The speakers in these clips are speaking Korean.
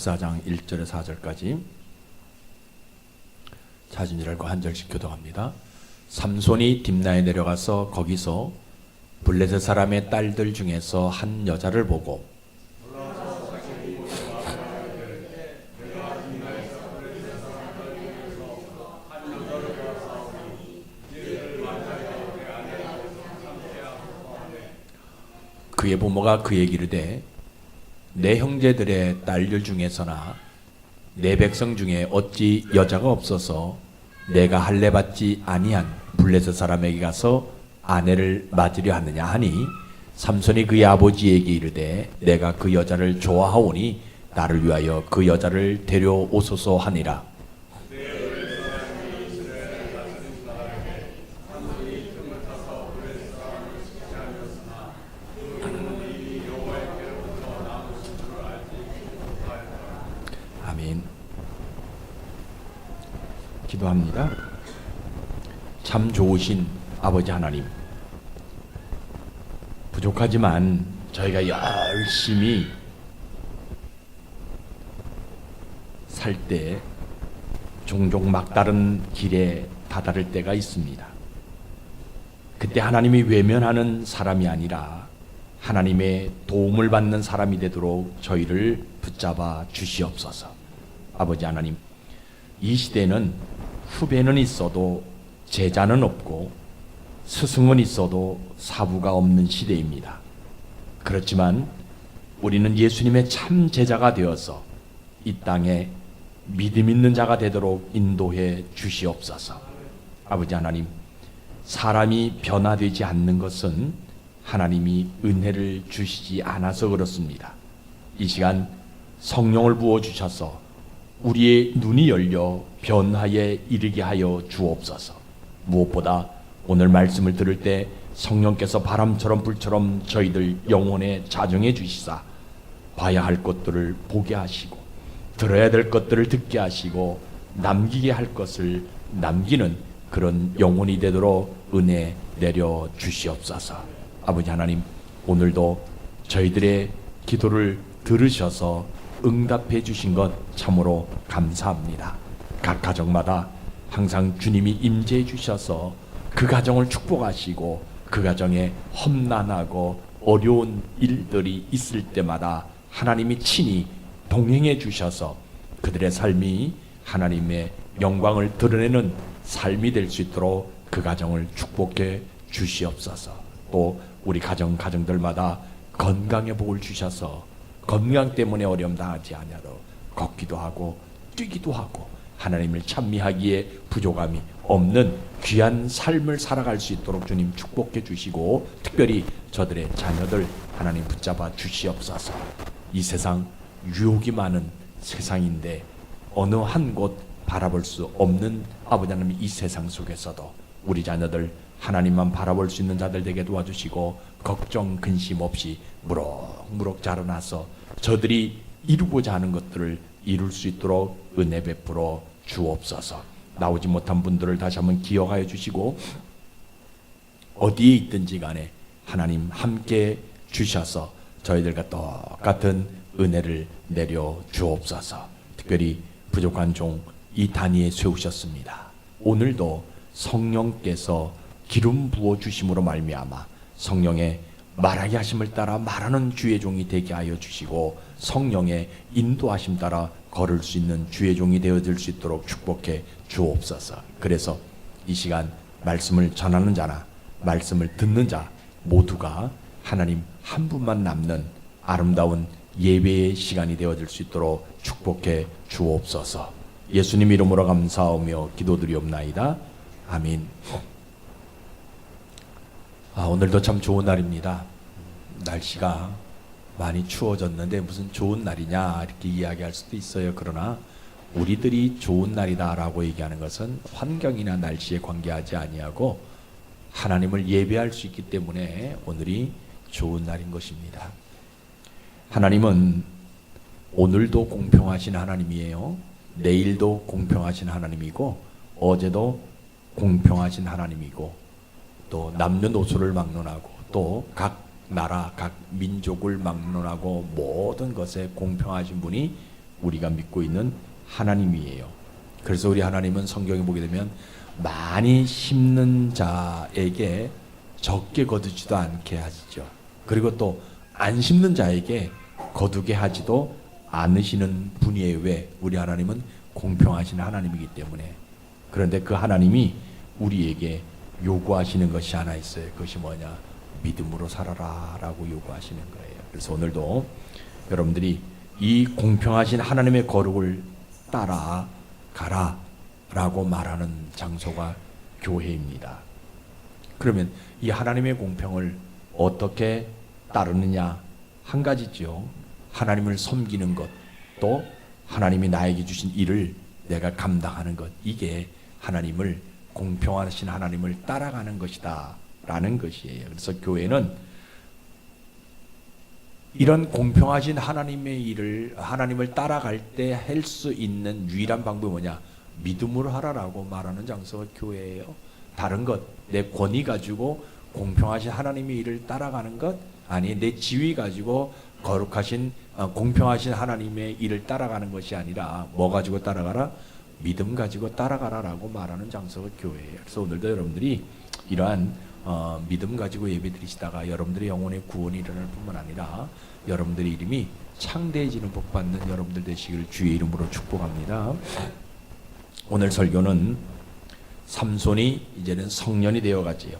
14장 1절에서 4절까지 자진을 알고 한 절씩 교독합니다. 삼손이 딥나에 내려가서 거기서 블레셋 사람의 딸들 중에서 한 여자를 보고 그의 부모가 그에게 이르되 내 형제들의 딸들 중에서나 내 백성 중에 어찌 여자가 없어서 내가 할례 받지 아니한 블레셋 사람에게 가서 아내를 맞으려 하느냐 하니 삼손이 그의 아버지에게 이르되 내가 그 여자를 좋아하오니 나를 위하여 그 여자를 데려오소서 하니라. 아멘. 기도합니다. 참 좋으신 아버지 하나님, 부족하지만 저희가 열심히 살 때 종종 막다른 길에 다다를 때가 있습니다. 그때 하나님이 외면하는 사람이 아니라 하나님의 도움을 받는 사람이 되도록 저희를 붙잡아 주시옵소서. 아버지 하나님, 이 시대는 후배는 있어도 제자는 없고 스승은 있어도 사부가 없는 시대입니다. 그렇지만 우리는 예수님의 참 제자가 되어서 이 땅에 믿음 있는 자가 되도록 인도해 주시옵소서. 아버지 하나님, 사람이 변화되지 않는 것은 하나님이 은혜를 주시지 않아서 그렇습니다. 이 시간 성령을 부어주셔서 우리의 눈이 열려 변화에 이르게 하여 주옵소서. 무엇보다 오늘 말씀을 들을 때 성령께서 바람처럼 불처럼 저희들 영혼에 자정해 주시사 봐야 할 것들을 보게 하시고 들어야 될 것들을 듣게 하시고 남기게 할 것을 남기는 그런 영혼이 되도록 은혜 내려 주시옵소서. 아버지 하나님, 오늘도 저희들의 기도를 들으셔서 응답해 주신 것 참으로 감사합니다. 각 가정마다 항상 주님이 임재해 주셔서 그 가정을 축복하시고 그 가정에 험난하고 어려운 일들이 있을 때마다 하나님이 친히 동행해 주셔서 그들의 삶이 하나님의 영광을 드러내는 삶이 될 수 있도록 그 가정을 축복해 주시옵소서. 또 우리 가정들마다 건강의 복을 주셔서 건강 때문에 어려움 당하지 아니하도록 걷기도 하고 뛰기도 하고 하나님을 찬미하기에 부족함이 없는 귀한 삶을 살아갈 수 있도록 주님 축복해 주시고 특별히 저들의 자녀들 하나님 붙잡아 주시옵소서. 이 세상 유혹이 많은 세상인데 어느 한 곳 바라볼 수 없는 아버지 하나님, 이 세상 속에서도 우리 자녀들 하나님만 바라볼 수 있는 자들 되게 도와주시고 걱정 근심 없이 무럭무럭 자라나서 저들이 이루고자 하는 것들을 이룰 수 있도록 은혜 베풀어 주옵소서. 나오지 못한 분들을 다시 한번 기억하여 주시고 어디에 있든지 간에 하나님 함께 주셔서 저희들과 똑같은 은혜를 내려 주옵소서. 특별히 부족한 종 이 단위에 세우셨습니다. 오늘도 성령께서 기름 부어 주심으로 말미암아 성령의 말하게 하심을 따라 말하는 주의 종이 되게 하여 주시고 성령의 인도하심 따라 걸을 수 있는 주의 종이 되어질 수 있도록 축복해 주옵소서. 그래서 이 시간 말씀을 전하는 자나 말씀을 듣는 자 모두가 하나님 한 분만 남는 아름다운 예배의 시간이 되어질 수 있도록 축복해 주옵소서. 예수님 이름으로 감사하며 기도드리옵나이다. 아멘. 오늘도 참 좋은 날입니다. 날씨가 많이 추워졌는데 무슨 좋은 날이냐 이렇게 이야기할 수도 있어요. 그러나 우리들이 좋은 날이다라고 얘기하는 것은 환경이나 날씨에 관계하지 아니하고 하나님을 예배할 수 있기 때문에 오늘이 좋은 날인 것입니다. 하나님은 오늘도 공평하신 하나님이에요. 내일도 공평하신 하나님이고 어제도 공평하신 하나님이고 또 남녀노소를 막론하고 또 각 나라 각 민족을 막론하고 모든 것에 공평하신 분이 우리가 믿고 있는 하나님이에요. 그래서 우리 하나님은 성경에 보게 되면 많이 심는 자에게 적게 거두지도 않게 하시죠. 그리고 또 안 심는 자에게 거두게 하지도 않으시는 분이에요. 왜? 우리 하나님은 공평하신 하나님이기 때문에. 그런데 그 하나님이 우리에게 요구하시는 것이 하나 있어요. 그것이 뭐냐? 믿음으로 살아라 라고 요구하시는 거예요. 그래서 오늘도 여러분들이 이 공평하신 하나님의 거룩을 따라가라 라고 말하는 장소가 교회입니다. 그러면 이 하나님의 공평을 어떻게 따르느냐? 한 가지죠. 하나님을 섬기는 것, 또 하나님이 나에게 주신 일을 내가 감당하는 것, 이게 하나님을, 공평하신 하나님을 따라가는 것이다 라는 것이에요. 그래서 교회는 이런 공평하신 하나님의 일을, 하나님을 따라갈 때 할 수 있는 유일한 방법이 뭐냐? 믿음으로 하라라고 말하는 장소가 교회예요. 다른 것, 내 권위 가지고 공평하신 하나님의 일을 따라가는 것, 아니 내 지위 가지고 거룩하신 공평하신 하나님의 일을 따라가는 것이 아니라 뭐 가지고 따라가라? 믿음 가지고 따라가라라고 말하는 장소가 교회예요. 그래서 오늘도 여러분들이 이러한 믿음 가지고 예배드리시다가 여러분들의 영혼의 구원이 일어날 뿐만 아니라 여러분들의 이름이 창대해지는 복 받는 여러분들 되시기를 주의 이름으로 축복합니다. 오늘 설교는 삼손이 이제는 성년이 되어가지요.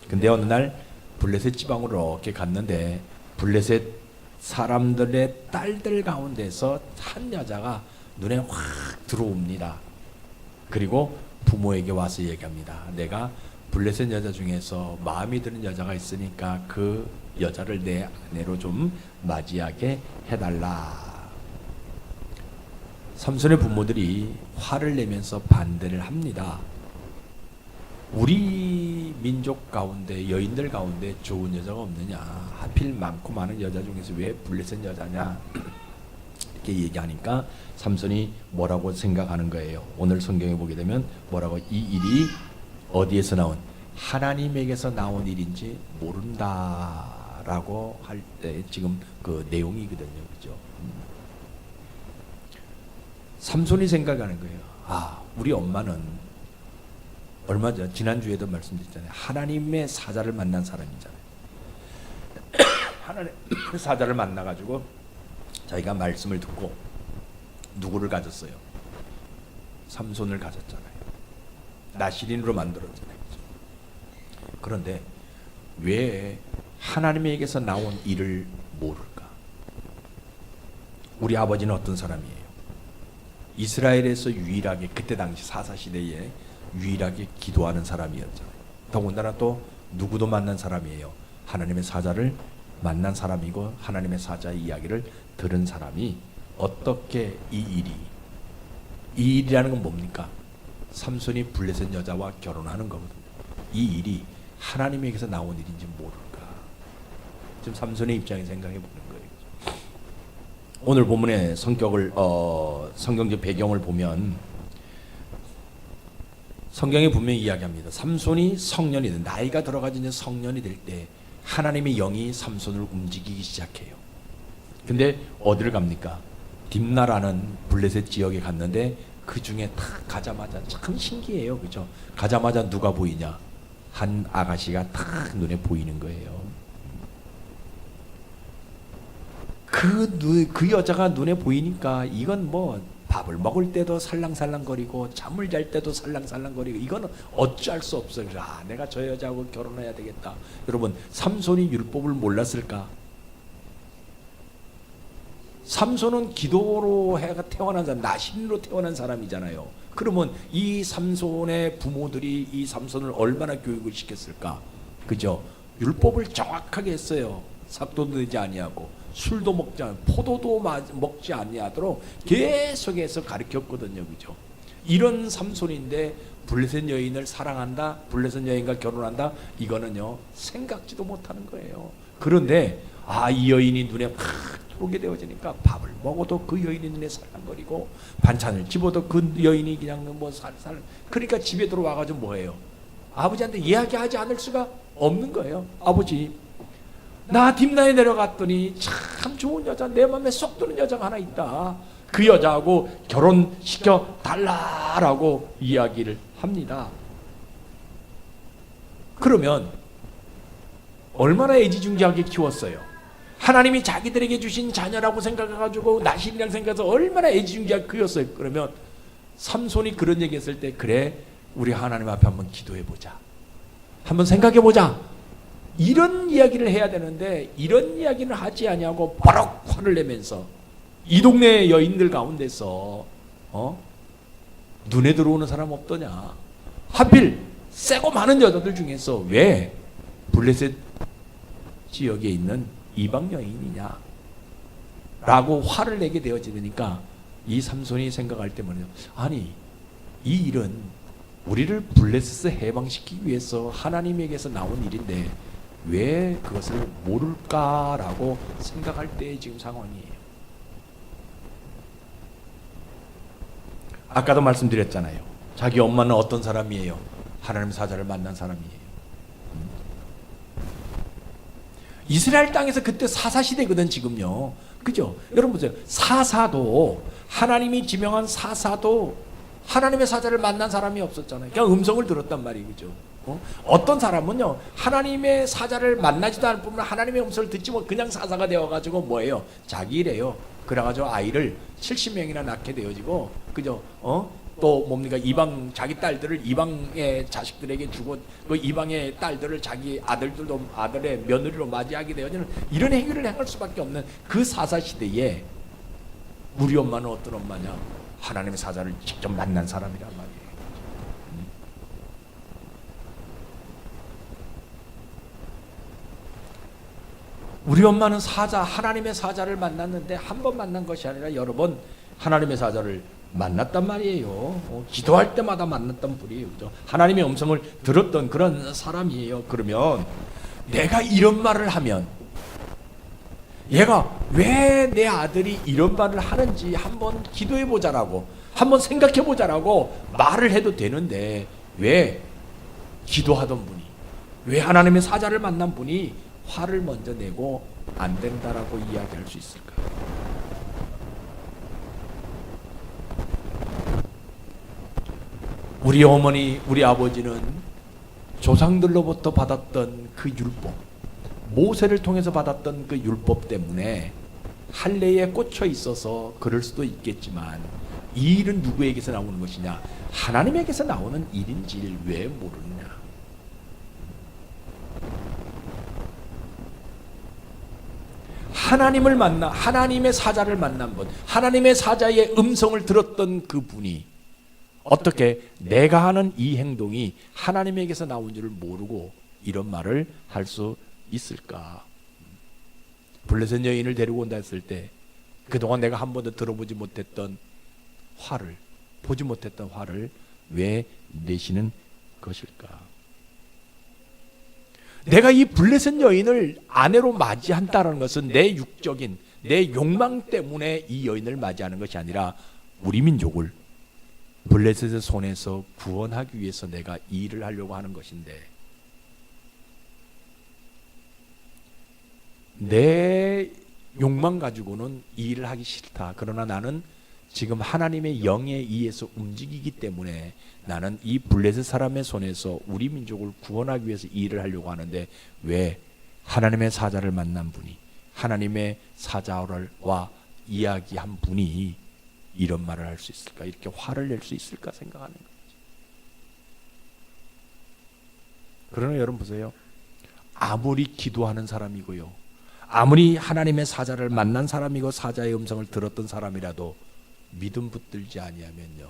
근데 어느 날 블레셋 지방으로 이렇게 갔는데 블레셋 사람들의 딸들 가운데서 한 여자가 눈에 확 들어옵니다. 그리고 부모에게 와서 얘기합니다. 내가 블레셋 여자 중에서 마음에 드는 여자가 있으니까 그 여자를 내 아내로 좀 맞이하게 해달라. 삼손의 부모들이 화를 내면서 반대를 합니다. 우리 민족 가운데, 여인들 가운데 좋은 여자가 없느냐? 하필 많고 많은 여자 중에서 왜 블레셋 여자냐? 이렇게 얘기하니까 삼손이 뭐라고 생각하는 거예요. 오늘 성경에 보게 되면 뭐라고, 이 일이 어디에서 나온, 하나님에게서 나온 일인지 모른다라고 할 때 지금 그 내용이거든요. 그죠? 삼손이 생각하는 거예요. 아, 우리 엄마는 얼마 전 지난주에도 말씀드렸잖아요. 하나님의 사자를 만난 사람이잖아요. 하나님의 사자를 만나가지고 자기가 말씀을 듣고 누구를 가졌어요? 삼손을 가졌잖아요. 나시린으로 만들었잖아요. 그런데 왜 하나님에게서 나온 일을 모를까? 우리 아버지는 어떤 사람이에요? 이스라엘에서 유일하게, 그때 당시 사사시대에 유일하게 기도하는 사람이었잖아요. 더군다나 또 누구도 만난 사람이에요. 하나님의 사자를 만난 사람이고 하나님의 사자의 이야기를 들은 사람이 어떻게 이 일이라는 건 뭡니까? 삼손이 블레셋 여자와 결혼하는 거거든요. 이 일이 하나님에게서 나온 일인지 모를까? 지금 삼손의 입장에 생각해 보는 거예요. 오늘 본문의 성경적 배경을 보면 성경에 분명히 이야기합니다. 삼손이 성년이 된, 나이가 들어가지 이제 성년이 될 때 하나님의 영이 삼손을 움직이기 시작해요. 근데 어디를 갑니까? 딥나라는 블레셋 지역에 갔는데 그 중에 탁 가자마자 참 신기해요. 그죠? 가자마자 누가 보이냐? 한 아가씨가 탁 눈에 보이는 거예요. 그 여자가 눈에 보이니까 이건 뭐 밥을 먹을 때도 살랑살랑거리고 잠을 잘 때도 살랑살랑거리고 이거는 어찌할 수 없어요. 아, 내가 저 여자하고 결혼해야 되겠다. 여러분, 삼손이 율법을 몰랐을까? 삼손은 기도로 태어난 사람, 나신으로 태어난 사람이잖아요. 그러면 이 삼손의 부모들이 이 삼손을 얼마나 교육을 시켰을까? 그죠? 율법을 정확하게 했어요. 삭도도 되지 아니하고 술도 먹지 않고 포도도 먹지 아니하도록 계속해서 가르쳤거든요. 그죠? 이런 삼손인데 블레셋 여인을 사랑한다, 블레셋 여인과 결혼한다, 이거는요 생각지도 못하는 거예요. 그런데 이 여인이 눈에 확 들어오게 되어지니까 밥을 먹어도 그 여인이 눈에 살랑거리고 반찬을 집어도 그 여인이 그냥 뭐 살살, 그러니까 집에 들어와가지고 뭐예요? 아버지한테 이야기하지 않을 수가 없는 거예요. 아버지, 나 딥나에 내려갔더니 참 좋은 여자, 내 맘에 쏙 드는 여자가 하나 있다. 그 여자하고 결혼시켜 달라라고 이야기를 합니다. 그러면 얼마나 애지중지하게 키웠어요. 하나님이 자기들에게 주신 자녀라고 생각해가지고 나신이라고 생각해서 얼마나 애지중지하게 키웠어요. 그러면 삼손이 그런 얘기했을 때, 그래 우리 하나님 앞에 한번 기도해보자, 한번 생각해보자, 이런 이야기를 해야 되는데 이런 이야기를 하지 아니하고 버럭 화를 내면서 이 동네 여인들 가운데서 눈에 들어오는 사람 없더냐, 하필 세고 많은 여자들 중에서 왜 블레셋 지역에 있는 이방 여인이냐 라고 화를 내게 되어지니까 이 삼손이 생각할 때 말이죠, 아니 이 일은 우리를 블레셋에서 해방시키기 위해서 하나님에게서 나온 일인데 왜 그것을 모를까라고 생각할 때의 지금 상황이에요. 아까도 말씀드렸잖아요. 자기 엄마는 어떤 사람이에요? 하나님 사자를 만난 사람이에요. 이스라엘 땅에서 그때 사사시대거든 지금요. 그죠? 여러분 보세요. 사사도, 하나님이 지명한 사사도 하나님의 사자를 만난 사람이 없었잖아요. 그냥 음성을 들었단 말이에요. 그죠? 어떤 사람은요, 하나님의 사자를 만나지도 않을 뿐만 하나님의 음성을 듣지 못, 그냥 사사가 되어가지고 뭐예요? 자기 일해요. 그래가지고 아이를 70명이나 낳게 되어지고, 그죠? 또 뭡니까? 이방, 자기 딸들을 이방의 자식들에게 주고, 그 이방의 딸들을 자기 아들들도, 아들의 며느리로 맞이하게 되어지는 이런 행위를 행할 수밖에 없는 그 사사 시대에 우리 엄마는 어떤 엄마냐? 하나님의 사자를 직접 만난 사람이란 말이에요. 우리 엄마는 사자, 하나님의 사자를 만났는데 한 번 만난 것이 아니라 여러 번 하나님의 사자를 만났단 말이에요. 기도할 때마다 만났던 분이에요. 그죠? 하나님의 음성을 들었던 그런 사람이에요. 그러면 내가 이런 말을 하면, 얘가 왜 내 아들이 이런 말을 하는지 한번 기도해 보자라고, 한번 생각해 보자라고 말을 해도 되는데, 왜 기도하던 분이, 왜 하나님의 사자를 만난 분이 화를 먼저 내고 안 된다라고 이야기할 수 있을까? 우리 어머니, 우리 아버지는 조상들로부터 받았던 그 율법, 모세를 통해서 받았던 그 율법 때문에 할례에 꽂혀 있어서 그럴 수도 있겠지만, 이 일은 누구에게서 나오는 것이냐? 하나님에게서 나오는 일인지를 왜 모르느냐? 하나님을 만나, 하나님의 사자를 만난 분, 하나님의 사자의 음성을 들었던 그 분이 어떻게 내가 하는 이 행동이 하나님에게서 나온 줄을 모르고 이런 말을 할 수 있을까? 블레셋 여인을 데리고 온다 했을 때 그동안 내가 한 번도 들어보지 못했던 화를, 보지 못했던 화를 왜 내시는 것일까? 내가 이 블레셋 여인을 아내로 맞이한다는 것은 내 육적인, 내 욕망 때문에 이 여인을 맞이하는 것이 아니라 우리 민족을 블레셋의 손에서 구원하기 위해서 내가 이 일을 하려고 하는 것인데, 내 욕망 가지고는 이 일을 하기 싫다. 그러나 나는 지금 하나님의 영에 의해서 움직이기 때문에 나는 이 블레셋 사람의 손에서 우리 민족을 구원하기 위해서 이 일을 하려고 하는데, 왜 하나님의 사자를 만난 분이, 하나님의 사자와 이야기한 분이 이런 말을 할 수 있을까? 이렇게 화를 낼 수 있을까 생각하는 거죠. 그러나 여러분 보세요. 아무리 기도하는 사람이고요, 아무리 하나님의 사자를 만난 사람이고 사자의 음성을 들었던 사람이라도 믿음 붙들지 아니하면요,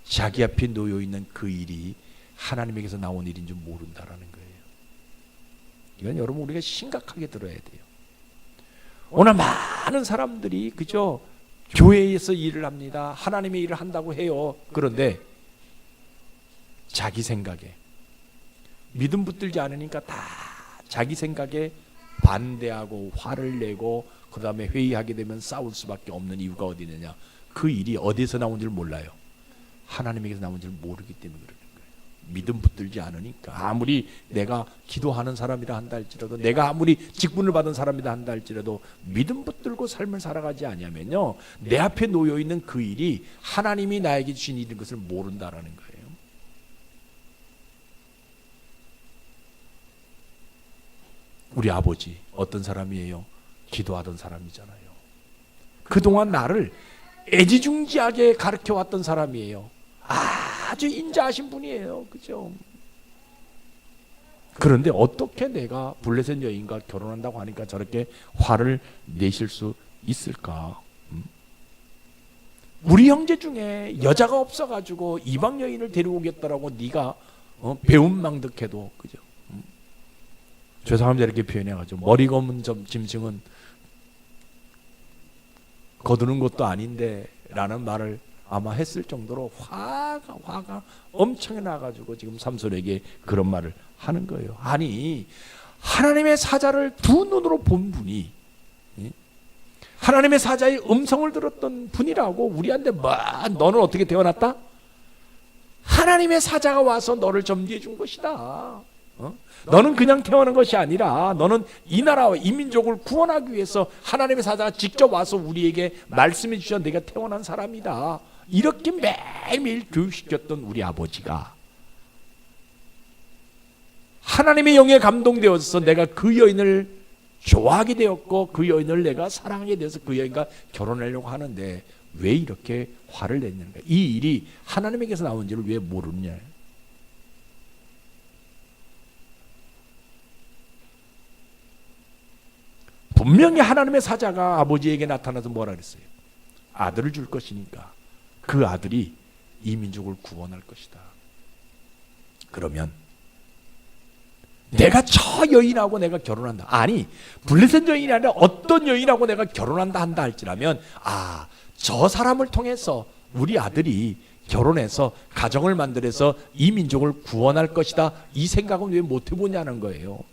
자기 앞에 놓여 있는 그 일이 하나님에게서 나온 일인 줄 모른다라는 거예요. 이건 여러분 우리가 심각하게 들어야 돼요. 오늘 많은 사람들이 그저 교회에서 일을 합니다. 하나님의 일을 한다고 해요. 그런데 자기 생각에 믿음 붙들지 않으니까 다 자기 생각에 반대하고 화를 내고 그 다음에 회의하게 되면 싸울 수밖에 없는 이유가 어디 있느냐? 그 일이 어디에서 나온 줄 몰라요. 하나님에게서 나온 줄 모르기 때문에 그러는 거예요. 믿음 붙들지 않으니까. 아무리 내가 기도하는 사람이라 한다 할지라도, 내가 아무리 직분을 받은 사람이라 한다 할지라도 믿음 붙들고 삶을 살아가지 아니하면요, 내 앞에 놓여 있는 그 일이 하나님이 나에게 주신 일인 것을 모른다라는 거예요. 우리 아버지 어떤 사람이에요? 기도하던 사람이잖아요. 그동안 나를 애지중지하게 가르쳐 왔던 사람이에요. 아주 인자하신 분이에요. 그죠? 그런데 어떻게 내가 블레셋 여인과 결혼한다고 하니까 저렇게 화를 내실 수 있을까? 우리 형제 중에 여자가 없어가지고 이방 여인을 데리고 오겠다라고 네가 배은망덕해도, 그죠? 죄송합니다 이렇게 표현해가지고, 머리 검은 짐승은 거두는 것도 아닌데 라는 말을 아마 했을 정도로 화가 엄청 나가지고 지금 삼손에게 그런 말을 하는 거예요. 아니, 하나님의 사자를 두 눈으로 본 분이, 하나님의 사자의 음성을 들었던 분이라고 우리한테 너는 어떻게 태어났다? 하나님의 사자가 와서 너를 점지해 준 것이다. 너는 그냥 태어난 것이 아니라 너는 이 나라와 이 민족을 구원하기 위해서 하나님의 사자가 직접 와서 우리에게 말씀해 주셔 내가 태어난 사람이다. 이렇게 매일매일 교육시켰던 우리 아버지가 하나님의 영에 감동되어서 내가 그 여인을 좋아하게 되었고 그 여인을 내가 사랑하게 되어서 그 여인과 결혼하려고 하는데 왜 이렇게 화를 냈는가? 이 일이 하나님에게서 나온지를 왜 모르느냐? 분명히 하나님의 사자가 아버지에게 나타나서 뭐라 그랬어요? 아들을 줄 것이니까 그 아들이 이 민족을 구원할 것이다. 그러면 내가 저 여인하고 내가 결혼한다. 아니, 블레셋 여인이 아니라 어떤 여인하고 내가 결혼한다 한다 할지라면 저 사람을 통해서 우리 아들이 결혼해서 가정을 만들어서 이 민족을 구원할 것이다. 이 생각은 왜 못 해보냐는 거예요.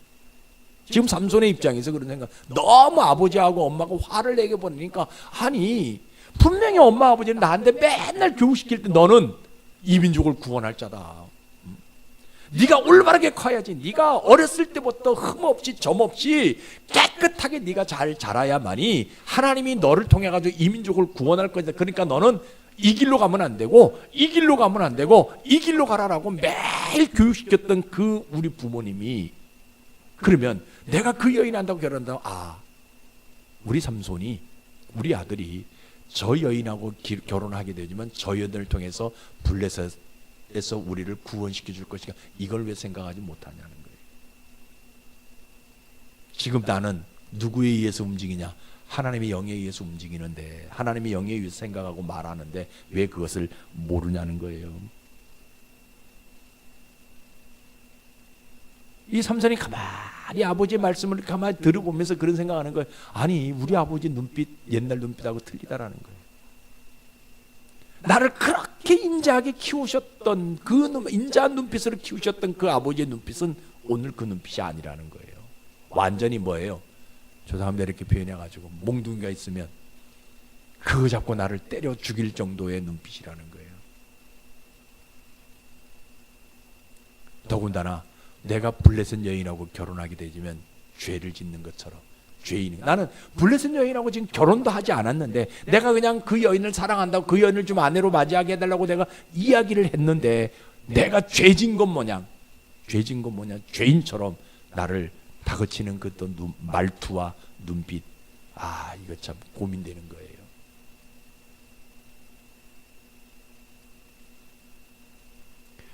지금 삼손의 입장에서 그런 생각, 너무 아버지하고 엄마가 화를 내게 보니까, 아니 분명히 엄마 아버지는 나한테 맨날 교육시킬 때 너는 이 민족을 구원할 자다. 네가 올바르게 커야지. 네가 어렸을 때부터 흠 없이 점 없이 깨끗하게 네가 잘 자라야만이 하나님이 너를 통해 가지고 이 민족을 구원할 거다. 그러니까 너는 이 길로 가면 안 되고 이 길로 가면 안 되고 이 길로 가라라고 매일 교육시켰던 그 우리 부모님이, 그러면 내가 그 여인한다고 결혼한다고, 우리 삼손이, 우리 아들이 저 여인하고 결혼하게 되지만 저 여인을 통해서 블레셋에서 우리를 구원시켜 줄 것이니까 이걸 왜 생각하지 못하냐는 거예요. 지금 나는 누구에 의해서 움직이냐? 하나님의 영에 의해서 움직이는데, 하나님의 영에 의해서 생각하고 말하는데 왜 그것을 모르냐는 거예요. 이 삼손이 가만히 아버지의 말씀을 가만히 들어보면서 그런 생각하는 거예요. 아니, 우리 아버지 눈빛 옛날 눈빛하고 틀리다라는 거예요. 나를 그렇게 인자하게 키우셨던 그 인자한 눈빛으로 키우셨던 그 아버지의 눈빛은 오늘 그 눈빛이 아니라는 거예요. 완전히 뭐예요? 죄송합니다 이렇게 표현해가지고 몽둥이가 있으면 그거 잡고 나를 때려 죽일 정도의 눈빛이라는 거예요. 더군다나 내가 블레셋 여인하고 결혼하게 되면 죄를 짓는 것처럼 죄인이, 나는 블레셋 여인하고 지금 결혼도 하지 않았는데 내가 그냥 그 여인을 사랑한다고 그 여인을 좀 아내로 맞이하게 해달라고 내가 이야기를 했는데 내가 죄진 것 모양 죄인처럼 나를 다그치는 그 또 말투와 눈빛, 이거 참 고민되는 거예요.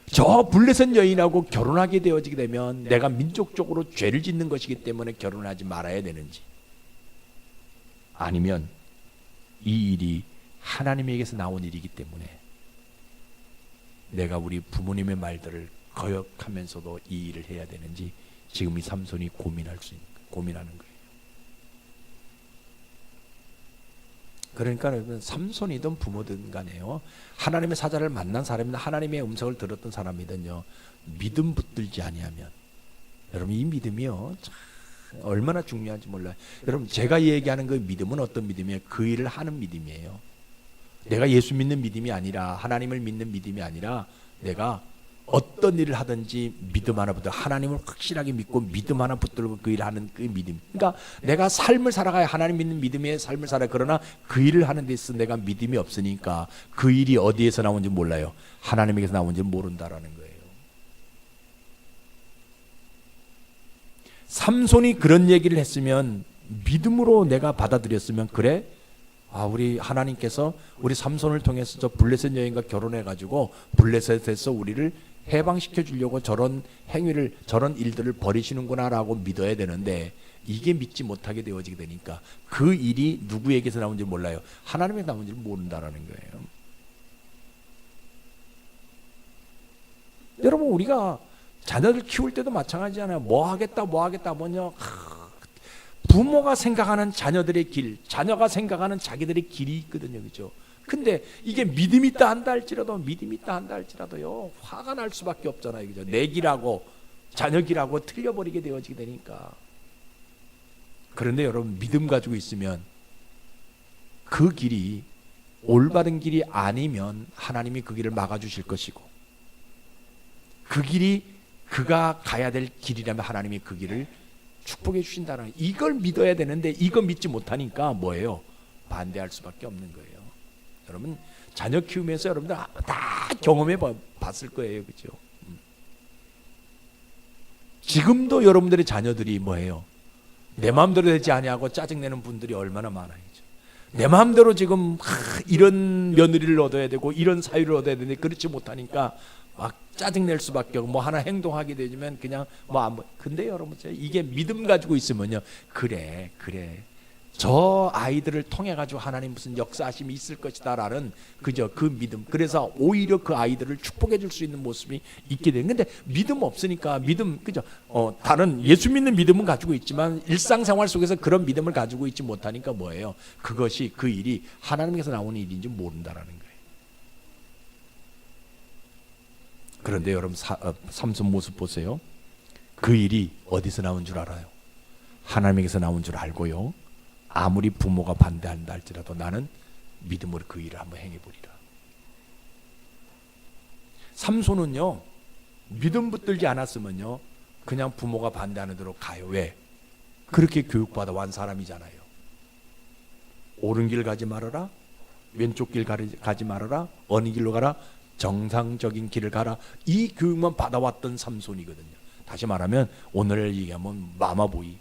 저 블레셋 여인하고 결혼하게 되어지게 되면 내가 민족적으로 죄를 짓는 것이기 때문에 결혼하지 말아야 되는지, 아니면 이 일이 하나님에게서 나온 일이기 때문에 내가 우리 부모님의 말들을 거역하면서도 이 일을 해야 되는지 지금 이 삼손이 고민하는 거예요. 그러니까 여러분, 삼손이든 부모든 간에요, 하나님의 사자를 만난 사람이나 하나님의 음성을 들었던 사람이든요, 믿음 붙들지 아니하면, 여러분 이 믿음이요 참 얼마나 중요한지 몰라요. 여러분 제가 얘기하는 그 믿음은 어떤 믿음이에요? 그 일을 하는 믿음이에요. 내가 예수 믿는 믿음이 아니라, 하나님을 믿는 믿음이 아니라 내가 어떤 일을 하든지 믿음 하나 붙들고 하나님을 확실하게 믿고 믿음 하나 붙들고 그 일을 하는 그 믿음. 그러니까 내가 삶을 살아가야 하나님 믿는 믿음의 삶을 살아. 그러나 그 일을 하는 데 있어 내가 믿음이 없으니까 그 일이 어디에서 나온지 몰라요. 하나님에게서 나온지 모른다라는 거예요. 삼손이 그런 얘기를 했으면 믿음으로 내가 받아들였으면 그래? 우리 하나님께서 우리 삼손을 통해서 저 블레셋 여인과 결혼해가지고 블레셋에서 우리를 해방시켜 주려고 저런 행위를 저런 일들을 벌이시는구나라고 믿어야 되는데 이게 믿지 못하게 되어지게 되니까 그 일이 누구에게서 나온지 몰라요. 하나님에게서 나온지 모른다라는 거예요. 여러분 우리가 자녀들 키울 때도 마찬가지잖아요. 뭐 하겠다 뭐냐 부모가 생각하는 자녀들의 길, 자녀가 생각하는 자기들의 길이 있거든요. 그죠? 근데 이게 믿음이 있다 한다 할지라도요, 화가 날 수밖에 없잖아요. 그죠? 내 길하고 자녀 길하고 틀려버리게 되어지게 되니까. 그런데 여러분, 믿음 가지고 있으면 그 길이 올바른 길이 아니면 하나님이 그 길을 막아주실 것이고, 그 길이 그가 가야 될 길이라면 하나님이 그 길을 축복해 주신다는, 이걸 믿어야 되는데 이거 믿지 못하니까 뭐예요? 반대할 수밖에 없는 거예요. 여러분 자녀 키우면서 여러분들 다 경험해 봤을 거예요. 그죠? 지금도 여러분들의 자녀들이 뭐예요? 내 마음대로 되지 아니하고 짜증내는 분들이 얼마나 많아요. 그죠? 내 마음대로 지금 이런 며느리를 얻어야 되고 이런 사유를 얻어야 되는데 그렇지 못하니까 막 짜증낼 수밖에 없고 뭐 하나 행동하게 되면 그냥 근데 여러분 이게 믿음 가지고 있으면요, 그래 저 아이들을 통해 가지고 하나님 무슨 역사하심이 있을 것이다라는 그저 그 믿음, 그래서 오히려 그 아이들을 축복해 줄 수 있는 모습이 있게 되는. 근데 믿음 없으니까 그죠? 다른 예수 믿는 믿음은 가지고 있지만 일상생활 속에서 그런 믿음을 가지고 있지 못하니까 뭐예요? 그것이 그 일이 하나님께서 나오는 일인지 모른다라는 거예요. 그런데 여러분 삼손 모습 보세요. 그 일이 어디서 나온 줄 알아요? 하나님에게서 나온 줄 알고요, 아무리 부모가 반대한다 할지라도 나는 믿음으로 그 일을 한번 행해보리라. 삼손은요, 믿음 붙들지 않았으면요 그냥 부모가 반대하는 대로 가요. 왜? 그렇게 교육받아 완 사람이잖아요. 옳은 길 가지 말아라, 왼쪽 길 가지 말아라, 어느 길로 가라, 정상적인 길을 가라, 이 교육만 받아왔던 삼손이거든요. 다시 말하면 오늘 얘기하면 마마보이.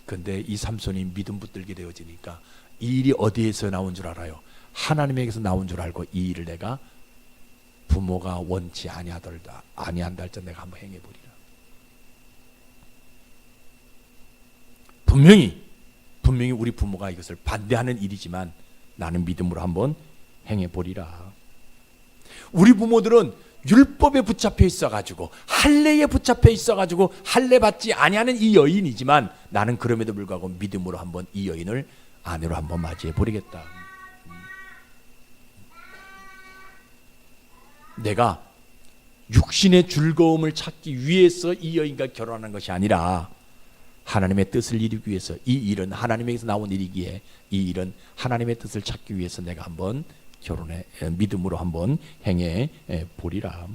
근데 이 삼손이 믿음 붙들게 되어지니까 이 일이 어디에서 나온 줄 알아요? 하나님에게서 나온 줄 알고 이 일을 내가 부모가 원치 아니한다 할지라도 내가 한번 행해보리라. 분명히 우리 부모가 이것을 반대하는 일이지만 나는 믿음으로 한번 행해보리라. 우리 부모들은 율법에 붙잡혀 있어가지고 할례에 붙잡혀 있어가지고 할례 받지 아니하는 이 여인이지만 나는 그럼에도 불구하고 믿음으로 한번 이 여인을 아내로 한번 맞이해 보리겠다. 내가 육신의 즐거움을 찾기 위해서 이 여인과 결혼하는 것이 아니라 하나님의 뜻을 이루기 위해서, 이 일은 하나님에게서 나온 일이기에 이 일은 하나님의 뜻을 찾기 위해서 내가 한번 결혼해 믿음으로 한번 행해 보리라.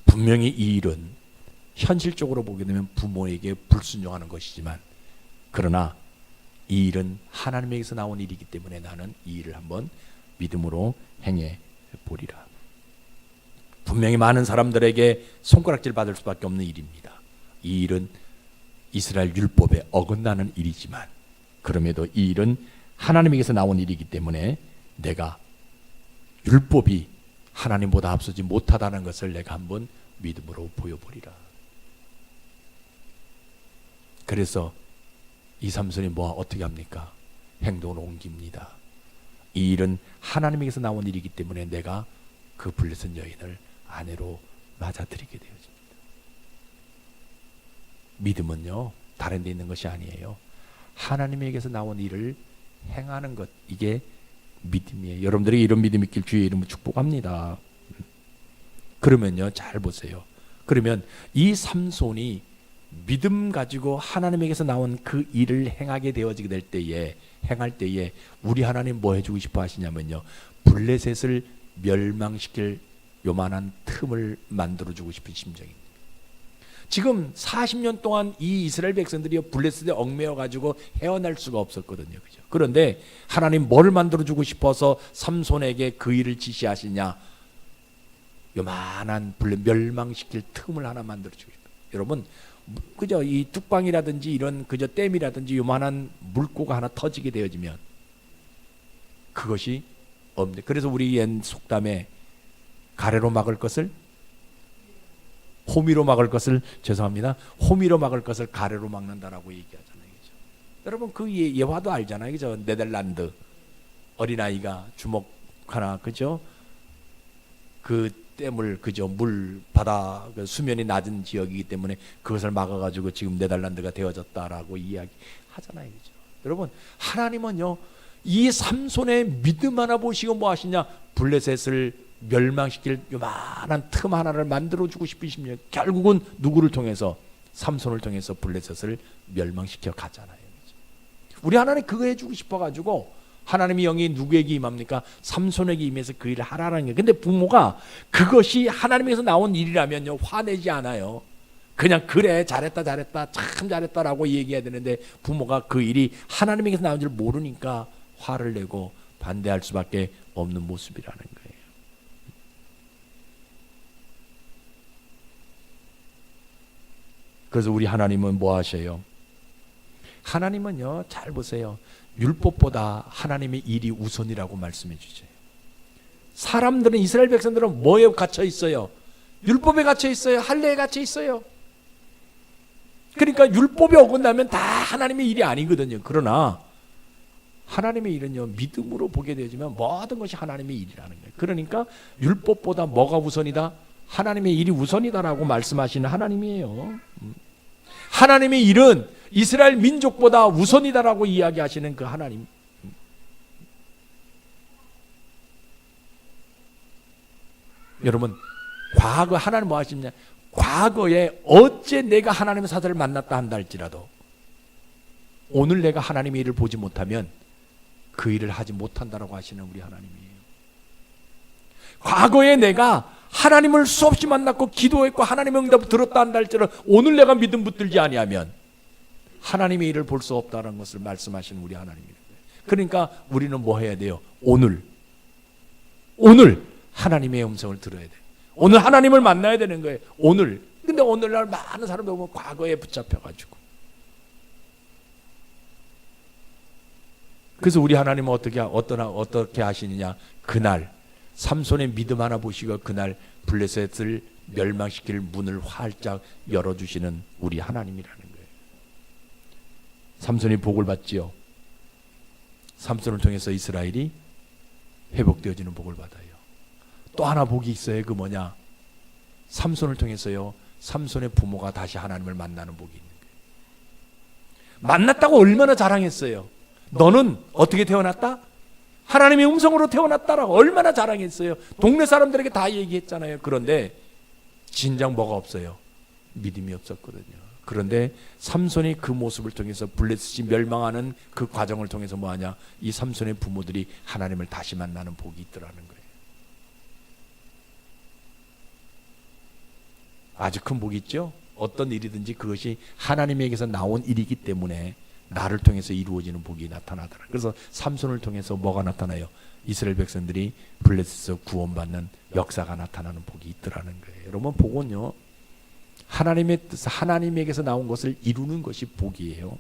분명히 이 일은 현실적으로 보게 되면 부모에게 불순종하는 것이지만, 그러나 이 일은 하나님에게서 나온 일이기 때문에 나는 이 일을 한번 믿음으로 행해 보리라. 분명히 많은 사람들에게 손가락질 받을 수밖에 없는 일입니다. 이 일은 이스라엘 율법에 어긋나는 일이지만 그럼에도 이 일은 하나님에게서 나온 일이기 때문에 내가 율법이 하나님보다 앞서지 못하다는 것을 내가 한번 믿음으로 보여보리라. 그래서 이 삼손이 어떻게 합니까? 행동을 옮깁니다. 이 일은 하나님에게서 나온 일이기 때문에 내가 그 블레셋 여인을 아내로 맞아들이게 되어집니다. 믿음은요, 다른 데 있는 것이 아니에요. 하나님에게서 나온 일을 행하는 것, 이게 믿음이에요. 여러분들에게 이런 믿음이 있길 주의 이름으로 축복합니다. 그러면요, 잘 보세요. 그러면 이 삼손이 믿음 가지고 하나님에게서 나온 그 일을 행하게 되어지게 될 때에, 행할 때에 우리 하나님 뭐 해주고 싶어 하시냐면요, 블레셋을 멸망시킬 요만한 틈을 만들어주고 싶은 심정입니다. 지금 40년 동안 이 이스라엘 백성들이 블레셋에 얽매여 가지고 헤어날 수가 없었거든요. 그죠? 그런데 하나님 뭘 만들어주고 싶어서 삼손에게 그 일을 지시하시냐? 요만한 멸망시킬 틈을 하나 만들어주고 싶어요. 여러분, 그저 이 뚝방이라든지 이런 그저 댐이라든지 요만한 물고가 하나 터지게 되어지면 그것이 없는데, 그래서 우리 옛 속담에 가래로 막을 것을 호미로 막을 것을, 죄송합니다, 호미로 막을 것을 가래로 막는다라고 얘기하잖아요. 그죠? 여러분 그 예화도 알잖아요. 그죠? 네덜란드 어린아이가 주먹 하나, 그죠? 그 댐을, 그죠? 물 바다 수면이 낮은 지역이기 때문에 그것을 막아가지고 지금 네덜란드가 되어졌다라고 이야기하잖아요. 그죠? 여러분, 하나님은요 이 삼손의 믿음 하나 보시고 뭐 하시냐? 블레셋을 멸망시킬 요만한 틈 하나를 만들어주고 싶으시면 결국은 누구를 통해서? 삼손을 통해서 블레셋을 멸망시켜 가잖아요. 우리 하나님 그거 해주고 싶어가지고 하나님의 영이 누구에게 임합니까? 삼손에게 임해서 그 일을 하라는 거예요. 근데 부모가 그것이 하나님에서 나온 일이라면요 화내지 않아요. 그냥 그래 잘했다 참 잘했다라고 얘기해야 되는데 부모가 그 일이 하나님에게서 나온 줄 모르니까 화를 내고 반대할 수밖에 없는 모습이라는 거예요. 그래서 우리 하나님은 뭐 하셔요? 하나님은요, 잘 보세요. 율법보다 하나님의 일이 우선이라고 말씀해 주세요. 사람들은, 이스라엘 백성들은 뭐에 갇혀 있어요? 율법에 갇혀 있어요. 할례에 갇혀 있어요. 그러니까 율법이 어긋나면 다 하나님의 일이 아니거든요. 그러나 하나님의 일은요 믿음으로 보게 되지만 모든 것이 하나님의 일이라는 거예요. 그러니까 율법보다 뭐가 우선이다? 하나님의 일이 우선이다라고 말씀하시는 하나님이에요. 하나님의 일은 이스라엘 민족보다 우선이다라고 이야기하시는 그 하나님. 여러분, 과거 하나님 뭐 하시냐? 과거에 어째 내가 하나님의 사자를 만났다 한다 할지라도 오늘 내가 하나님의 일을 보지 못하면 그 일을 하지 못한다라고 하시는 우리 하나님이에요. 과거에 내가 하나님을 수없이 만났고 기도했고 하나님의 응답을 들었다 한다 할지라도 오늘 내가 믿음 붙들지 아니하면 하나님의 일을 볼 수 없다는 것을 말씀하시는 우리 하나님이에요. 그러니까 우리는 뭐 해야 돼요? 오늘 하나님의 음성을 들어야 돼요. 오늘 하나님을 만나야 되는 거예요. 오늘. 근데 오늘날 많은 사람들 보면 과거에 붙잡혀가지고. 그래서 우리 하나님은 어떻게 하시느냐? 그날 삼손의 믿음 하나 보시고 그날 블레셋을 멸망시킬 문을 활짝 열어주시는 우리 하나님이라는 거예요. 삼손이 복을 받지요. 삼손을 통해서 이스라엘이 회복되어지는 복을 받아요. 또 하나 복이 있어요. 그 뭐냐? 삼손을 통해서요 삼손의 부모가 다시 하나님을 만나는 복이 있는 거예요. 만났다고 얼마나 자랑했어요. 너는 어떻게 태어났다? 하나님의 음성으로 태어났다라고 얼마나 자랑했어요. 동네 사람들에게 다 얘기했잖아요. 그런데 진작 뭐가 없어요? 믿음이 없었거든요. 그런데 삼손이 그 모습을 통해서 블레셋이 멸망하는 그 과정을 통해서 뭐하냐? 이 삼손의 부모들이 하나님을 다시 만나는 복이 있더라는 거예요. 아주 큰 복이 있죠. 어떤 일이든지 그것이 하나님에게서 나온 일이기 때문에 나를 통해서 이루어지는 복이 나타나더라. 그래서 삼손을 통해서 뭐가 나타나요? 이스라엘 백성들이 블레셋에서 구원받는 역사가 나타나는 복이 있더라는 거예요. 여러분, 복은요 하나님의 뜻, 하나님에게서 나온 것을 이루는 것이 복이에요.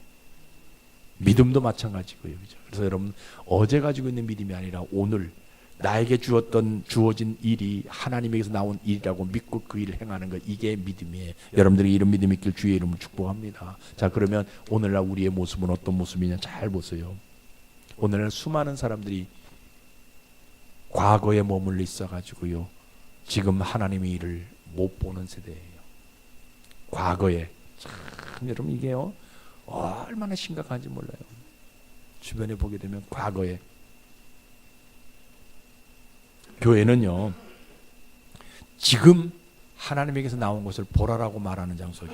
믿음도 마찬가지고요. 그죠? 그래서 여러분, 어제 가지고 있는 믿음이 아니라 오늘 나에게 주어진 일이 하나님에게서 나온 일이라고 믿고 그 일을 행하는 것, 이게 믿음이에요. 여러분들이 이런 믿음이 있길 주의 이름으로 축복합니다. 자, 그러면 오늘날 우리의 모습은 어떤 모습이냐 잘 보세요. 오늘날 수많은 사람들이 과거에 머물러 있어가지고요 지금 하나님의 일을 못 보는 세대예요. 과거에 참 여러분 이게요 얼마나 심각한지 몰라요. 주변에 보게 되면 과거에 교회는요 지금 하나님에게서 나온 것을 보라라고 말하는 장소예요.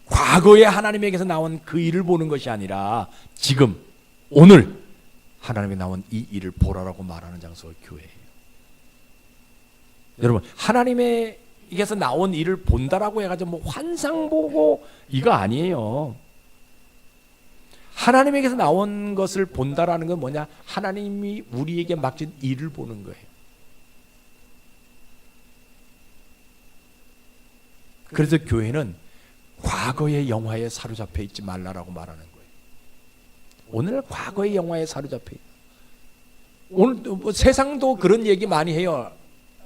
과거에 하나님에게서 나온 그 일을 보는 것이 아니라 지금 오늘 하나님에 나온 이 일을 보라라고 말하는 장소가 교회예요. 여러분, 하나님에게서 나온 일을 본다라고 해가지고 뭐 환상 보고 이거 아니에요. 하나님에게서 나온 것을 본다라는 건 뭐냐? 하나님이 우리에게 맡긴 일을 보는 거예요. 그래서 교회는 과거의 영화에 사로잡혀 있지 말라라고 말하는 거예요. 오늘 과거의 영화에 사로잡혀 있다. 오늘 뭐 세상도 그런 얘기 많이 해요.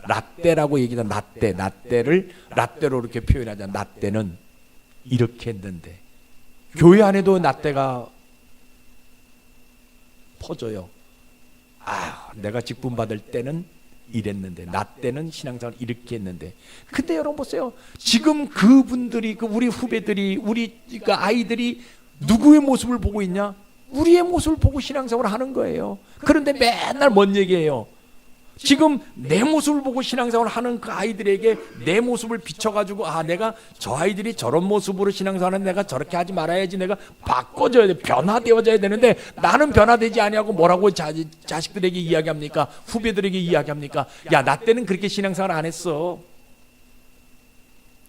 라떼라고 얘기하자. 라떼를 라떼로 이렇게 표현하자. 라떼는 이렇게 했는데 교회 안에도 라떼가 퍼져요. 내가 직분 받을 때는 이랬는데 나 때는 신앙생활 이렇게 했는데, 근데 여러분 보세요. 지금 그분들이, 우리 후배들이, 우리 아이들이 누구의 모습을 보고 있냐? 우리의 모습을 보고 신앙생활을 하는 거예요. 그런데 맨날 뭔 얘기예요? 지금 내 모습을 보고 신앙생활을 하는 그 아이들에게 내 모습을 비춰가지고 내가 저 아이들이 저런 모습으로 신앙생활하는, 내가 저렇게 하지 말아야지, 내가 바꿔줘야 돼, 변화되어져야 되는데 나는 변화되지 아니하고 뭐라고 자식들에게 이야기합니까? 후배들에게 이야기합니까? 야, 나 때는 그렇게 신앙생활 안 했어.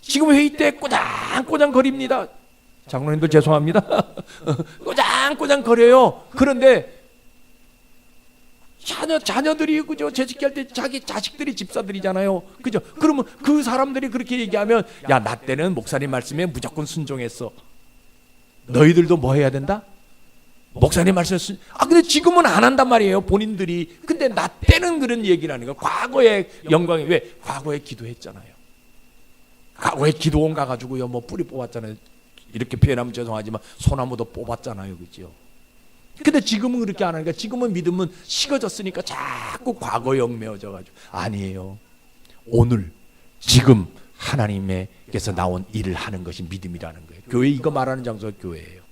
지금 회의 때 꼬장꼬장 거립니다. 장로님들 죄송합니다. 꼬장꼬장 거려요. 그런데 자녀들이 그죠? 재직할 때 자기 자식들이 집사들이잖아요. 그죠? 그러면 그 사람들이 그렇게 얘기하면, 야, 나 때는 목사님 말씀에 무조건 순종했어. 너희들도 뭐 해야 된다? 목사님 말씀에 근데 지금은 안 한단 말이에요, 본인들이. 근데 나 때는 그런 얘기를 하는 거야. 과거의 영광이, 왜? 과거에 기도했잖아요. 과거에 기도원 가가지고요, 뭐 뿌리 뽑았잖아요. 이렇게 표현하면 죄송하지만 소나무도 뽑았잖아요, 그죠? 근데 지금은 그렇게 안 하니까, 지금은 믿음은 식어졌으니까 자꾸 과거에 얽매여져가지고. 아니에요. 오늘 지금 하나님께서 나온 일을 하는 것이 믿음이라는 거예요. 교회, 이거 말하는 장소가 교회예요.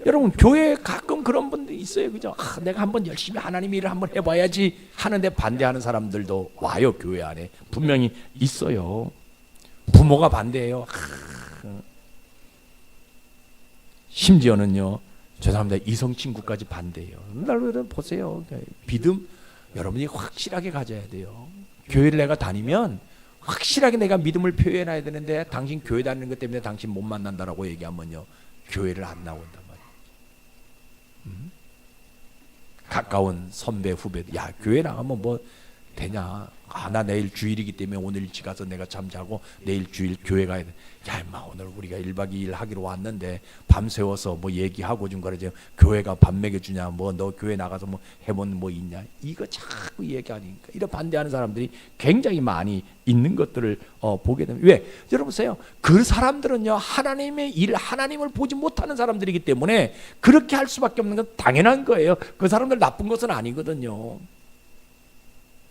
여러분, 교회에 가끔 그런 분들이 있어요, 그죠? 내가 한번 열심히 하나님 일을 한번 해봐야지 하는데 반대하는 사람들도 와요. 교회 안에 분명히 있어요. 부모가 반대해요. 심지어는요, 죄송합니다, 이성 친구까지 반대해요. 날 보세요. 믿음 여러분이 확실하게 가져야 돼요. 교회를 내가 다니면 확실하게 내가 믿음을 표현해야 되는데, 당신 교회 다니는 것 때문에 당신 못 만난다라고 얘기하면요, 교회를 안 나온단 말이에요. 가까운 선배 후배들, 야, 교회 나가면 뭐 되냐? 나 내일 주일이기 때문에 오늘 일찍 가서 내가 잠자고 내일 주일 교회 가야 돼. 야, 임마, 오늘 우리가 1박 2일 하기로 왔는데 밤새워서 뭐 얘기하고 좀 그러지, 교회가 밥 먹여주냐, 뭐 너 교회 나가서 뭐 해본 뭐 있냐, 이거 자꾸 얘기하니까 이런 반대하는 사람들이 굉장히 많이 있는 것들을 보게 됩니다. 왜? 여러분 보세요. 그 사람들은요, 하나님의 일, 하나님을 보지 못하는 사람들이기 때문에 그렇게 할 수밖에 없는 건 당연한 거예요. 그 사람들 나쁜 것은 아니거든요.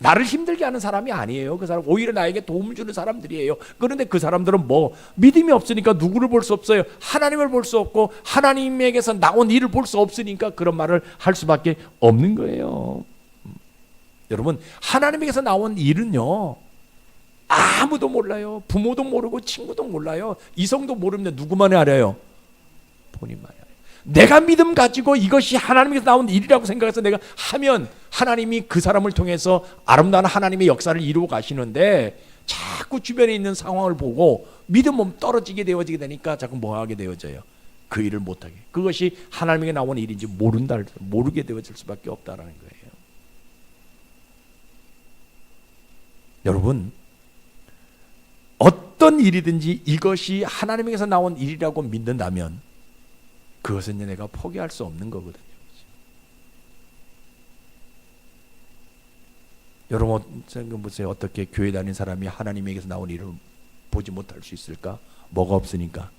나를 힘들게 하는 사람이 아니에요. 그 사람 오히려 나에게 도움을 주는 사람들이에요. 그런데 그 사람들은 뭐 믿음이 없으니까 누구를 볼 수 없어요. 하나님을 볼 수 없고 하나님에게서 나온 일을 볼 수 없으니까 그런 말을 할 수밖에 없는 거예요. 여러분, 하나님에게서 나온 일은요, 아무도 몰라요. 부모도 모르고 친구도 몰라요. 이성도 모르는데 누구만 알아요? 본인만 알아요. 내가 믿음 가지고 이것이 하나님께서 나온 일이라고 생각해서 내가 하면 하나님이 그 사람을 통해서 아름다운 하나님의 역사를 이루어 가시는데, 자꾸 주변에 있는 상황을 보고 믿음은 떨어지게 되어지게 되니까 자꾸 뭐하게 되어져요? 그 일을 못하게. 그것이 하나님에게 나온 일인지 모르게 되어질 수밖에 없다라는 거예요. 여러분, 어떤 일이든지 이것이 하나님에게서 나온 일이라고 믿는다면 그것은 내가 포기할 수 없는 거거든요. 여러분 생각 보세요. 어떻게 교회 다니는 사람이 하나님에게서 나온 일을 보지 못할 수 있을까? 뭐가 없으니까?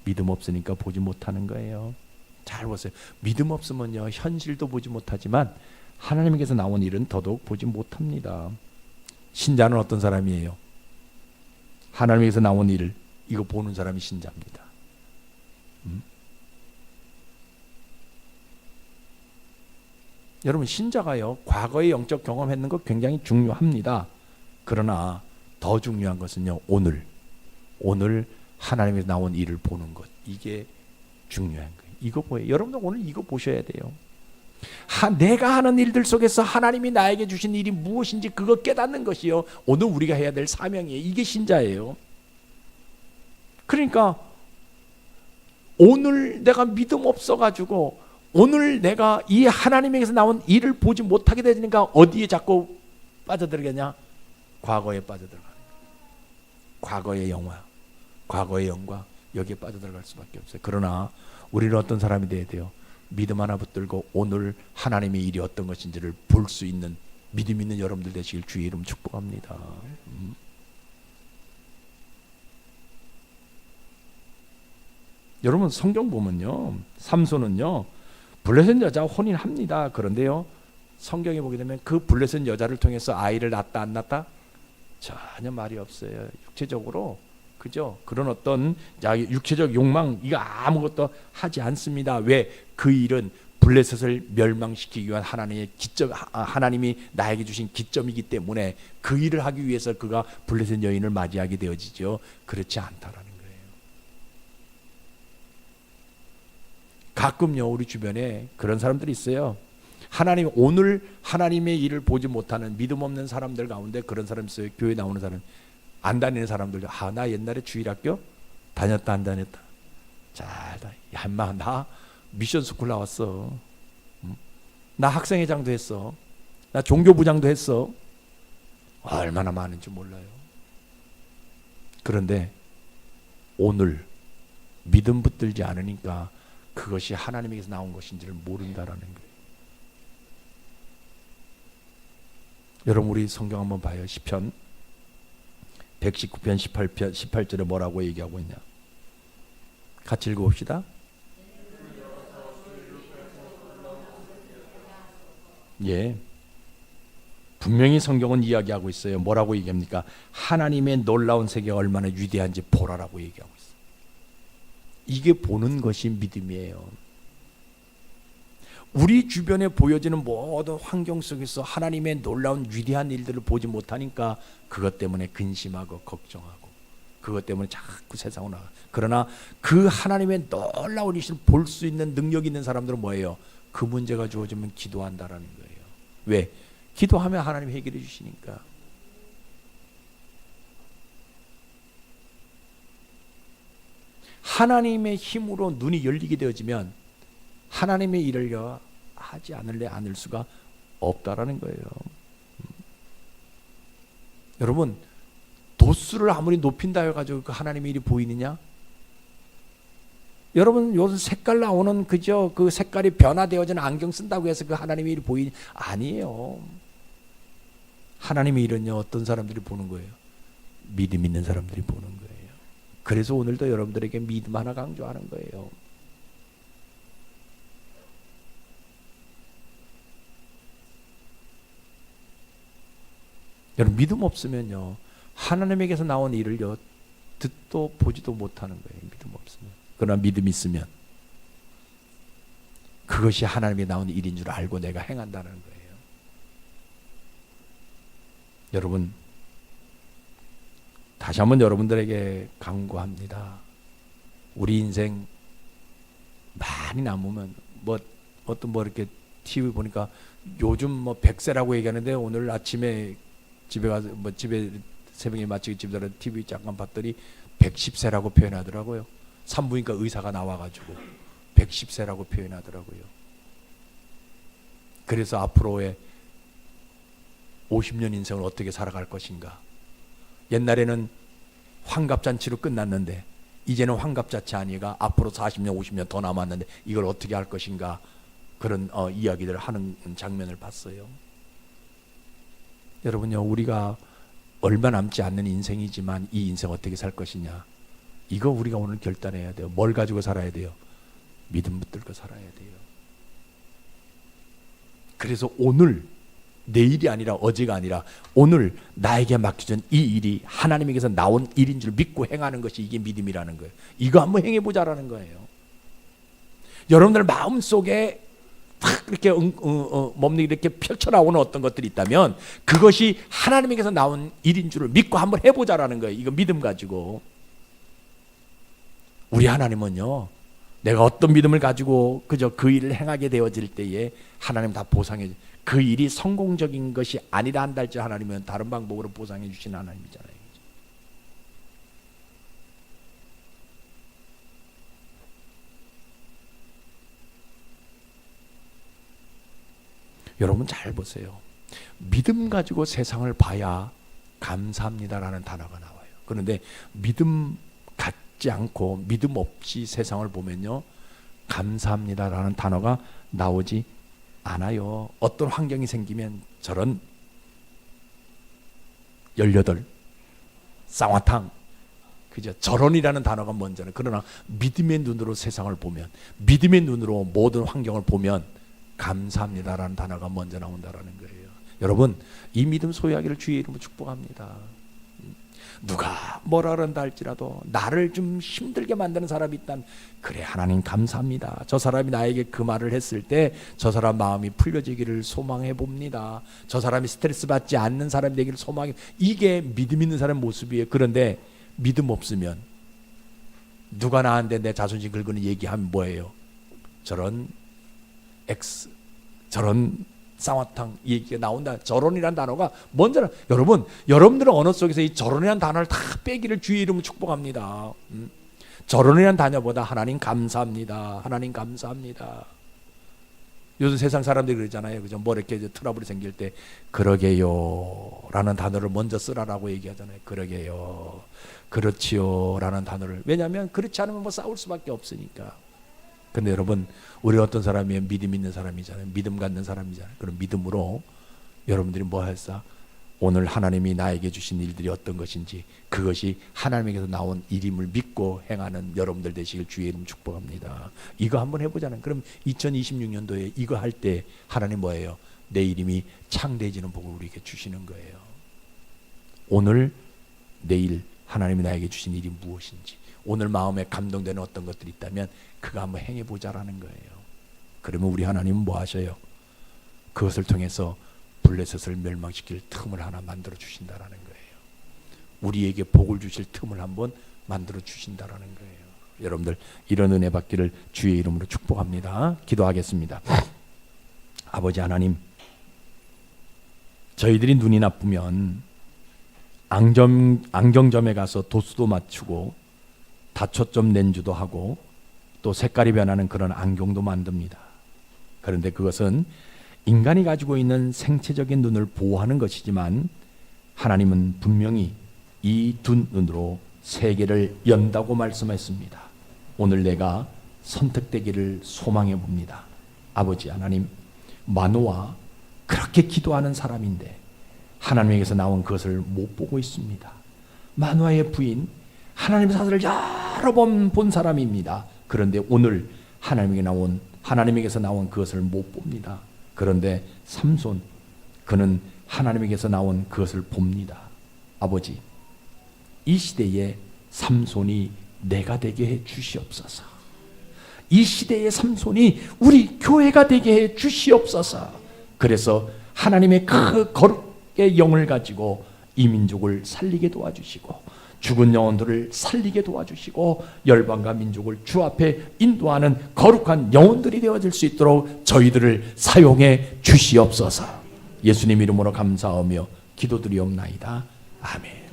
믿음 없으니까 보지 못하는 거예요. 잘 보세요. 믿음 없으면요, 현실도 보지 못하지만 하나님에게서 나온 일은 더더욱 보지 못합니다. 신자는 어떤 사람이에요? 하나님에게서 나온 일을 이거 보는 사람이 신자입니다. 여러분, 신자가요, 과거의 영적 경험했는 거 굉장히 중요합니다. 그러나 더 중요한 것은요, 오늘 하나님에서 나온 일을 보는 것, 이게 중요한 거예요. 이거 보여요. 여러분들 오늘 이거 보셔야 돼요. 내가 하는 일들 속에서 하나님이 나에게 주신 일이 무엇인지 그거 깨닫는 것이요, 오늘 우리가 해야 될 사명이에요. 이게 신자예요. 그러니까 오늘 내가 믿음 없어가지고 오늘 내가 이 하나님에게서 나온 일을 보지 못하게 되니까 어디에 자꾸 빠져들겠냐? 과거에 빠져들어가는 거예요. 과거의 영화, 과거의 영광, 여기에 빠져들어갈 수밖에 없어요. 그러나 우리는 어떤 사람이 돼야 돼요? 믿음 하나 붙들고 오늘 하나님의 일이 어떤 것인지를 볼 수 있는 믿음 있는 여러분들 되시길 주의 이름 축복합니다. 여러분 성경 보면요, 삼손은요 블레셋 여자 혼인합니다. 그런데요 성경에 보게 되면 그 블레셋 여자를 통해서 아이를 낳았다 안 낳았다? 전혀 말이 없어요. 육체적으로 그죠? 그런 어떤 육체적 욕망 이거 아무것도 하지 않습니다. 왜? 그 일은 블레셋을 멸망시키기 위한 하나님의 기점, 하나님이 나에게 주신 기점이기 때문에 그 일을 하기 위해서 그가 블레셋 여인을 맞이하게 되어지죠. 그렇지 않다라는 거예요. 가끔요 우리 주변에 그런 사람들이 있어요. 하나님 오늘 하나님의 일을 보지 못하는 믿음 없는 사람들 가운데 그런 사람 있어요. 교회 나오는 사람, 안 다니는 사람들도 나 옛날에 주일학교 다녔다 안 다녔다. 자, 엄마 나 미션 스쿨 나왔어. 나 학생회장도 했어. 나 종교부장도 했어. 얼마나 많은지 몰라요. 그런데 오늘 믿음 붙들지 않으니까 그것이 하나님에게서 나온 것인지를 모른다라는 거예요. 여러분 우리 성경 한번 봐요. 시편 119편 18절에 뭐라고 얘기하고 있냐? 같이 읽어봅시다. 예, 분명히 성경은 이야기하고 있어요. 뭐라고 얘기합니까? 하나님의 놀라운 세계가 얼마나 위대한지 보라라고 얘기하고 있어요. 이게 보는 것이 믿음이에요. 우리 주변에 보여지는 모든 환경 속에서 하나님의 놀라운 위대한 일들을 보지 못하니까 그것 때문에 근심하고 걱정하고 그것 때문에 자꾸 세상으로 나가. 그러나 그 하나님의 놀라운 일을 볼 수 있는 능력 있는 사람들은 뭐예요? 그 문제가 주어지면 기도한다라는 거예요. 왜? 기도하면 하나님 해결해 주시니까. 하나님의 힘으로 눈이 열리게 되어지면 하나님의 일을 하지 않을 수가 없다라는 거예요. 여러분 도수를 아무리 높인다 해가지고 그 하나님의 일이 보이느냐? 여러분 요즘 색깔 나오는 그저 그 색깔이 변화되어지는 안경 쓴다고 해서 그 하나님의 일이 보이니? 아니에요. 하나님의 일은요 어떤 사람들이 보는 거예요? 믿음 있는 사람들이 보는 거예요. 그래서 오늘도 여러분들에게 믿음 하나 강조하는 거예요. 여러분 믿음 없으면요 하나님에게서 나온 일을요 듣도 보지도 못하는 거예요. 믿음 없으면. 그러나 믿음 있으면 그것이 하나님에 나온 일인 줄 알고 내가 행한다는 거예요. 여러분 다시 한번 여러분들에게 강구합니다. 우리 인생 많이 남으면 뭐 이렇게 TV 보니까 요즘 100세라고 얘기하는데 오늘 아침에 집에 가서 집에 새벽에 마치고 집에 가서 TV 잠깐 봤더니 110세라고 표현하더라고요. 산부인과 의사가 나와가지고 110세라고 표현하더라고요. 그래서 앞으로의 50년 인생을 어떻게 살아갈 것인가? 옛날에는 환갑잔치로 끝났는데 이제는 환갑잔치 아니가 앞으로 40년 50년 더 남았는데 이걸 어떻게 할 것인가? 그런 이야기들을 하는 장면을 봤어요. 여러분요 우리가 얼마 남지 않는 인생이지만 이 인생 어떻게 살 것이냐 이거 우리가 오늘 결단해야 돼요. 뭘 가지고 살아야 돼요? 믿음 붙들고 살아야 돼요. 그래서 오늘 내일이 아니라 어제가 아니라 오늘 나에게 맡겨진 이 일이 하나님에게서 나온 일인 줄 믿고 행하는 것이 이게 믿음이라는 거예요. 이거 한번 행해보자라는 거예요. 여러분들 마음속에 탁 이렇게 몸이 이렇게 펼쳐나오는 어떤 것들이 있다면 그것이 하나님에게서 나온 일인 줄을 믿고 한번 해보자라는 거예요. 이거 믿음 가지고. 우리 하나님은요 내가 어떤 믿음을 가지고 그저 그 일을 행하게 되어질 때에 하나님 다 보상해 주. 그 일이 성공적인 것이 아니라 한다 할지 하나님은 다른 방법으로 보상해 주시는 하나님이잖아요. 여러분 잘 보세요. 믿음 가지고 세상을 봐야 감사합니다라는 단어가 나와요. 그런데 믿음 갖지 않고 믿음 없이 세상을 보면요, 감사합니다라는 단어가 나오지 않아요. 어떤 환경이 생기면 저런 18 쌍화탕 그죠? 저런이라는 단어가 먼저는. 그러나 믿음의 눈으로 세상을 보면, 믿음의 눈으로 모든 환경을 보면 감사합니다라는 단어가 먼저 나온다라는 거예요. 여러분, 이 믿음 소유하기를 주의 이름으로 축복합니다. 누가 뭐라 그런다 할지라도 나를 좀 힘들게 만드는 사람이 있다면, 그래 하나님 감사합니다. 저 사람이 나에게 그 말을 했을 때 저 사람 마음이 풀려지기를 소망해 봅니다. 저 사람이 스트레스 받지 않는 사람이 되기를 소망해. 이게 믿음 있는 사람의 모습이에요. 그런데 믿음 없으면 누가 나한테 내 자존심 긁는 얘기하면 뭐예요? 저런 X, 저런 쌍화탕 얘기가 나온다. 저런이라는 단어가 먼저. 여러분들은 언어 속에서 이 저런이라는 단어를 다 빼기를 주의 이름으로 축복합니다. 저런이라는 단어보다 하나님 감사합니다. 하나님 감사합니다. 요즘 세상 사람들이 그러잖아요. 그죠? 뭐 이렇게 트러블이 생길 때 그러게요 라는 단어를 먼저 쓰라라고 얘기하잖아요. 그러게요, 그렇지요 라는 단어를. 왜냐하면 그렇지 않으면 뭐 싸울 수밖에 없으니까. 근데 여러분, 우리 어떤 사람이에요? 믿음 있는 사람이잖아요. 믿음 갖는 사람이잖아요. 그럼 믿음으로 여러분들이 뭐 할까? 오늘 하나님이 나에게 주신 일들이 어떤 것인지, 그것이 하나님에게서 나온 일임을 믿고 행하는 여러분들 되시길 주의 이름 축복합니다. 이거 한번 해보자는. 그럼 2026년도에 이거 할 때 하나님 뭐예요? 내 이름이 창대해지는 복을 우리에게 주시는 거예요. 오늘 내일 하나님이 나에게 주신 일이 무엇인지, 오늘 마음에 감동되는 어떤 것들이 있다면 그거 한번 행해보자라는 거예요. 그러면 우리 하나님은 뭐 하셔요? 그것을 통해서 블레셋을 멸망시킬 틈을 하나 만들어 주신다라는 거예요. 우리에게 복을 주실 틈을 한번 만들어 주신다라는 거예요. 여러분들 이런 은혜 받기를 주의 이름으로 축복합니다. 기도하겠습니다. 아버지 하나님, 저희들이 눈이 나쁘면 안경점에 가서 도수도 맞추고 다초점 렌즈도 하고 또 색깔이 변하는 그런 안경도 만듭니다. 그런데 그것은 인간이 가지고 있는 생체적인 눈을 보호하는 것이지만, 하나님은 분명히 이 두 눈으로 세계를 연다고 말씀했습니다. 오늘 내가 선택되기를 소망해 봅니다. 아버지 하나님, 마노아 그렇게 기도하는 사람인데 하나님에게서 나온 그것을 못 보고 있습니다. 마노아의 부인, 하나님의 사실을 여러 번 본 사람입니다. 그런데 오늘 하나님에게서 나온 그것을 못 봅니다. 그런데 삼손, 그는 하나님에게서 나온 그것을 봅니다. 아버지, 이 시대에 삼손이 내가 되게 해 주시옵소서. 이 시대의 삼손이 우리 교회가 되게 해 주시옵소서. 그래서 하나님의 그 거룩의 영을 가지고 이 민족을 살리게 도와주시고, 죽은 영혼들을 살리게 도와주시고, 열방과 민족을 주 앞에 인도하는 거룩한 영혼들이 되어질 수 있도록 저희들을 사용해 주시옵소서. 예수님 이름으로 감사하며 기도드리옵나이다. 아멘.